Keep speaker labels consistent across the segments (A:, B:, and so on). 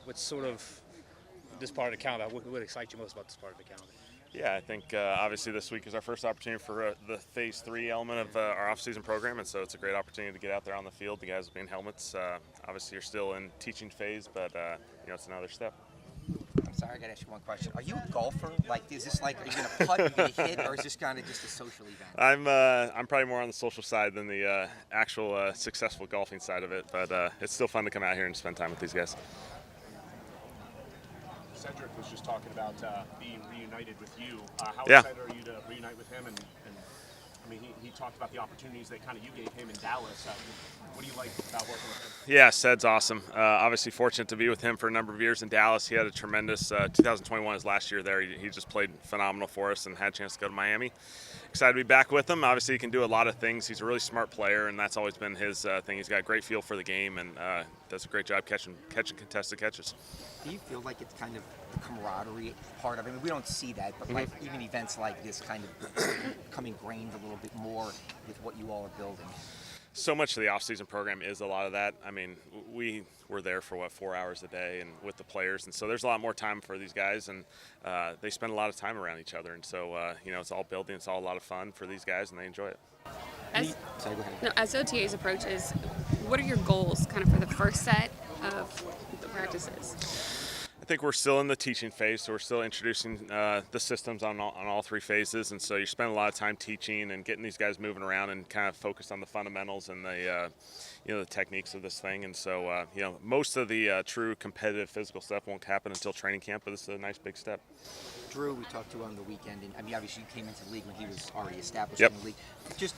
A: what's sort of this part of the calendar? What excites you most about this part of the calendar?
B: Yeah, I think obviously this week is our first opportunity for the Phase 3 element of our off-season program, and so it's a great opportunity to get out there on the field. The guys will be in helmets. Obviously, you're still in teaching phase, but it's another step.
C: I'm sorry, I got to ask you one question. Are you a golfer? Like, is this like, are you going to putt, are you going to hit, or is this kind of just a social event?
B: I'm probably more on the social side than the actual successful golfing side of it, but it's still fun to come out here and spend time with these guys.
D: Cedric was just talking about being reunited with you. How
B: Yeah.
D: excited are you to reunite with him? And I mean, he talked about the opportunities that kind of you gave him in Dallas. What do you like about working with him?
B: Yeah, Ced's awesome. Obviously fortunate to be with him for a number of years in Dallas. He had a tremendous 2021 his last year there. He just played phenomenal for us and had a chance to go to Miami. Excited to be back with him. Obviously, he can do a lot of things. He's a really smart player, and that's always been his thing. He's got a great feel for the game and does a great job catching contested catches.
C: Do you feel like it's kind of the camaraderie part of it? I mean, we don't see that, but like even events like this kind of become ingrained a little bit more with what you all are building.
B: So much of the off-season program is a lot of that. I mean, we were there for 4 hours a day and with the players, and so there's a lot more time for these guys, and they spend a lot of time around each other, and so it's all building. It's all a lot of fun for these guys, and they enjoy it.
C: Sorry, go ahead.
E: No, as OTAs approaches, what are your goals kind of for the first set of the practices?
B: I think we're still in the teaching phase, so we're still introducing the systems on all three phases, and so you spend a lot of time teaching and getting these guys moving around and kind of focused on the fundamentals and the the techniques of this thing. And so most of the true competitive physical stuff won't happen until training camp, but this is a nice big step.
C: Drew, we talked to on the weekend, and I mean, obviously you came into the league when he was already established
B: Yep.
C: in the league. Just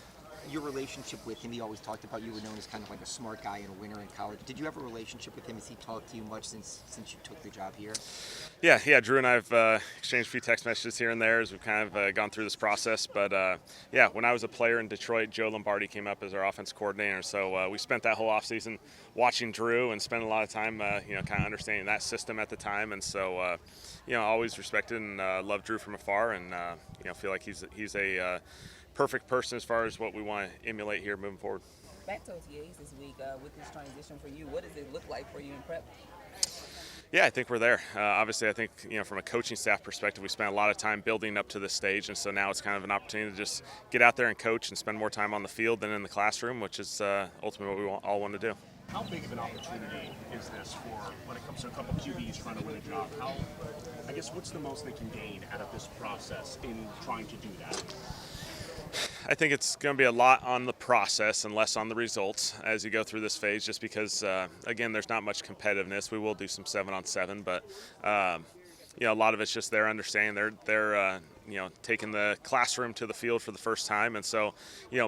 C: your relationship with him, he always talked about you were known as kind of like a smart guy and a winner in college. Did you have a relationship with him? Has he talked to you much since you took the job here?
B: Yeah. Drew and I have exchanged a few text messages here and there as we've kind of gone through this process. But when I was a player in Detroit, Joe Lombardi came up as our offense coordinator. So we spent that whole offseason watching Drew and spent a lot of time, kind of understanding that system at the time. And so, always respected and loved Drew from afar, and feel like he's a perfect person as far as what we want to emulate here moving forward.
F: Back to OTAs this week with this transition for you. What does it look like for you in prep?
B: Yeah, I think we're there. Obviously, I think from a coaching staff perspective, we spent a lot of time building up to this stage, and so now it's kind of an opportunity to just get out there and coach and spend more time on the field than in the classroom, which is ultimately what we all want to do.
D: How big of an opportunity is this for when it comes to a couple QBs trying to win a job? What's the most they can gain out of this process in trying to do that?
B: I think it's going to be a lot on the process and less on the results as you go through this phase, just because, again, there's not much competitiveness. We will do some 7-on-7, but, a lot of it's just their understanding. They're taking the classroom to the field for the first time. And so,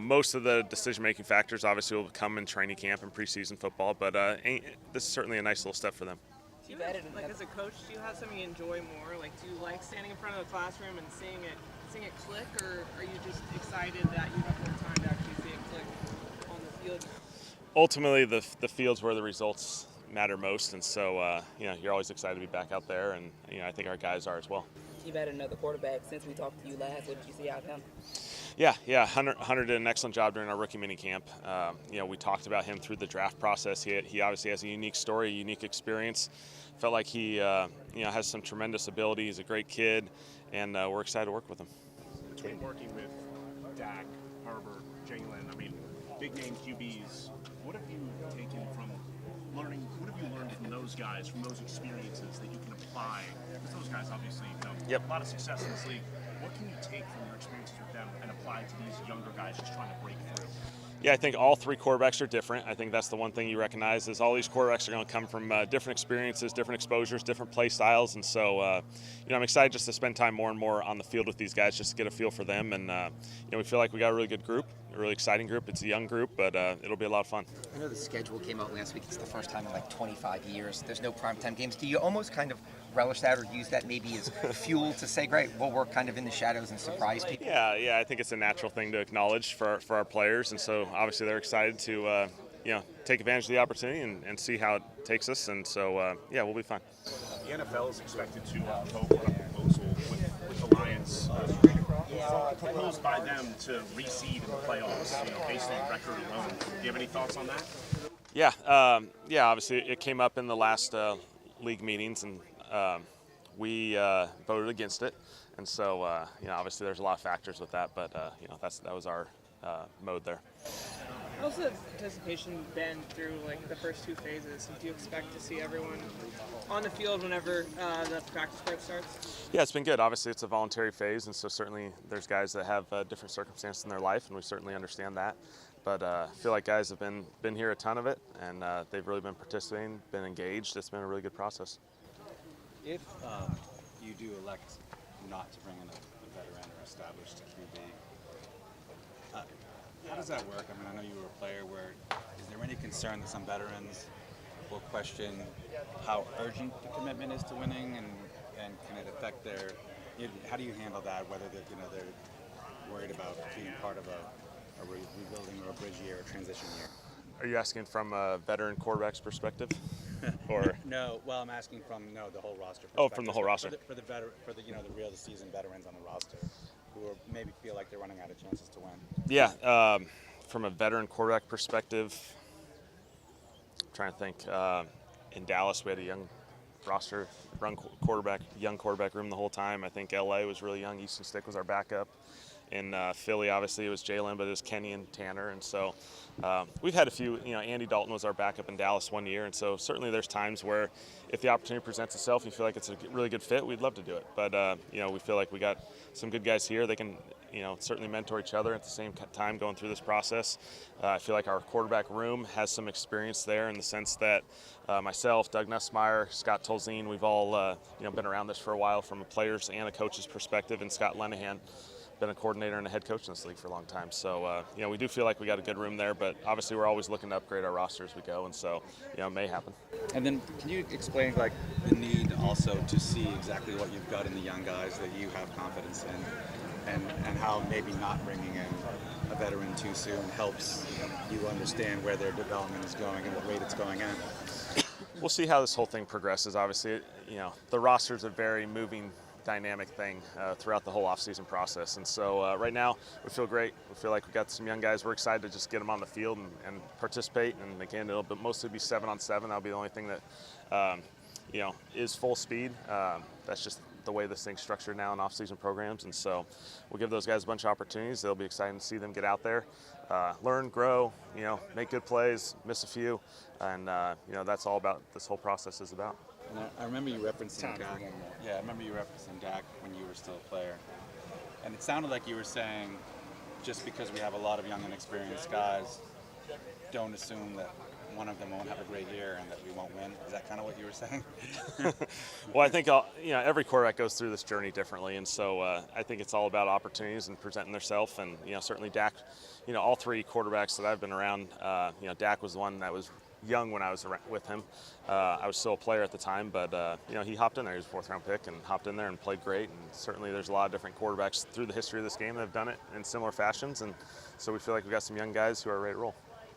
B: most of the decision-making factors obviously will come in training camp and preseason football, but this is certainly a nice little step for them.
G: As a coach, do you have something you enjoy more? Like, do you like standing in front of the classroom and seeing it click, or are you just excited that you have more time to actually see it click on the field?
B: Ultimately, the field's where the results matter most, and so you're always excited to be back out there, and I think our guys are as well.
F: You've had another quarterback since we talked to you last. What did you see out of him?
B: Yeah. Hunter did an excellent job during our rookie minicamp. We talked about him through the draft process. He obviously has a unique story, a unique experience. Felt like he has some tremendous ability. He's a great kid, and we're excited to work with him.
D: Between working with Dak, Herbert, Jalen, big name QBs, what have you taken from learning? What have you learned from those guys, from those experiences that you can apply? Because those guys obviously have a lot of success in this league. What can you take from your experiences with them and apply to these younger guys just trying to break through?
B: Yeah, I think all three quarterbacks are different. I think that's the one thing you recognize is all these quarterbacks are going to come from different experiences, different exposures, different play styles. And so, I'm excited just to spend time more and more on the field with these guys just to get a feel for them. And, we feel like we got a really good group, a really exciting group. It's a young group, but it'll be a lot of fun.
C: I know the schedule came out last week. It's the first time in like 25 years. There's no primetime games. Do you almost kind of relish that or use that maybe as fuel to say, great, we'll work kind of in the shadows and surprise people?
B: Yeah, I think it's a natural thing to acknowledge for our players, and so obviously they're excited to take advantage of the opportunity and see how it takes us, and so we'll be fine.
D: The NFL is expected to vote on a proposal with the Lions proposed by them to reseed in the playoffs, based on record alone. Do you have any thoughts on that?
B: Yeah, obviously it came up in the last league meetings, and we voted against it. And so, obviously there's a lot of factors with that, but that was our mode there.
G: How's the anticipation been through like the first 2 phases? Do you expect to see everyone on the field whenever the practice part starts?
B: Yeah, it's been good. Obviously, it's a voluntary phase, and so certainly there's guys that have different circumstances in their life, and we certainly understand that. But I feel like guys have been here a ton of it, and they've really been participating, been engaged. It's been a really good process.
H: If you do elect not to bring in a veteran or established QB, how does that work? I mean, I know you were a player. Is there any concern that some veterans will question how urgent the commitment is to winning, and can it affect their? How do you handle that? Whether they're worried about being part of a rebuilding or a bridge year or transition year.
B: Are you asking from a veteran quarterback's perspective, or
H: No? Well, I'm asking from the whole roster.
B: Oh, from the whole roster.
H: For the real seasoned veterans on the roster, who maybe feel like they're running out of chances to win.
B: Yeah, from a veteran quarterback perspective, I'm trying to think. In Dallas, we had a young roster, young quarterback room the whole time. I think LA was really young. Easton Stick was our backup. In Philly, obviously, it was Jalen, but it was Kenny and Tanner. And so we've had a few, Andy Dalton was our backup in Dallas one year. And so certainly there's times where if the opportunity presents itself, you feel like it's a really good fit, we'd love to do it. But, we feel like we got some good guys here. They can, certainly mentor each other at the same time going through this process. I feel like our quarterback room has some experience there in the sense that myself, Doug Nussmeier, Scott Tolzien, we've all, been around this for a while from a player's and a coach's perspective, and Scott Lenahan, been a coordinator and a head coach in this league for a long time. So, we do feel like we got a good room there, but obviously we're always looking to upgrade our roster as we go, and so, it may happen.
H: And then can you explain, the need also to see exactly what you've got in the young guys that you have confidence in, and how maybe not bringing in a veteran too soon helps you understand where their development is going and what rate it's going at?
B: We'll see how this whole thing progresses. Obviously, the roster is a very moving, dynamic thing throughout the whole offseason process. And so right now we feel great. We feel like we've got some young guys. We're excited to just get them on the field and participate. And again, it'll mostly be 7-on-7. That'll be the only thing that, is full speed. That's just the way this thing's structured now in offseason programs. And so we'll give those guys a bunch of opportunities. It'll be exciting to see them get out there, learn, grow, make good plays, miss a few. And, that's all about this whole process is about.
H: And I remember you referencing Dak. Yeah, I remember you referencing Dak when you were still a player. And it sounded like you were saying, just because we have a lot of young and experienced guys, don't assume that one of them won't have a great year and that we won't win. Is that kind of what you were saying?
B: Well, I think every quarterback goes through this journey differently, and so I think it's all about opportunities and presenting themselves. And certainly Dak, all 3 quarterbacks that I've been around, Dak was the one that was young when I was with him. I was still a player at the time, but he hopped in there. He was a 4th-round pick and hopped in there and played great. And certainly there's a lot of different quarterbacks through the history of this game that have done it in similar fashions. And so we feel like we've got some young guys who are ready to roll.